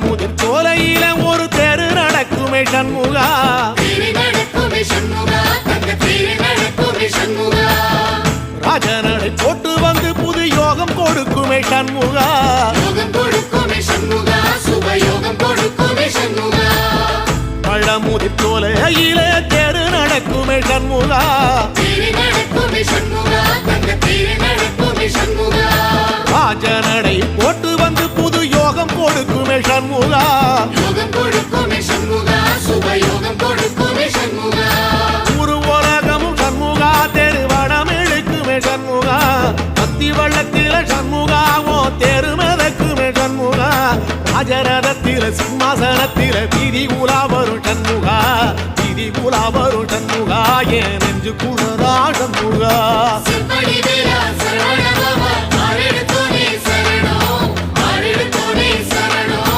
முதிர் சோலையில ஒரு தெரு நடக்குமே சண்முகா ராஜனடை போட்டு வந்து புது யோகம் கொடுக்குமே சண்முகா பழமுதிர் சோலையில தெரு நடக்குமே சண்முகா ராஜனடை போட்டு வந்து புது யோகம் கொடுக்குமே சண்முகா ஒரு உலகமும் சண்முகா தெருவடம் இழுக்குமே சண்முகா பக்தி வள்ளத்தில சண்முகாவோ தெரு மிதக்குமே சண்முகா ராஜரதத்தில சிம்மாசனத்தில வீதி உலா வரும் சண்முகா வீதி உலா வரும் சண்முகா ஏன் நெஞ்சு குளரா சண்முகா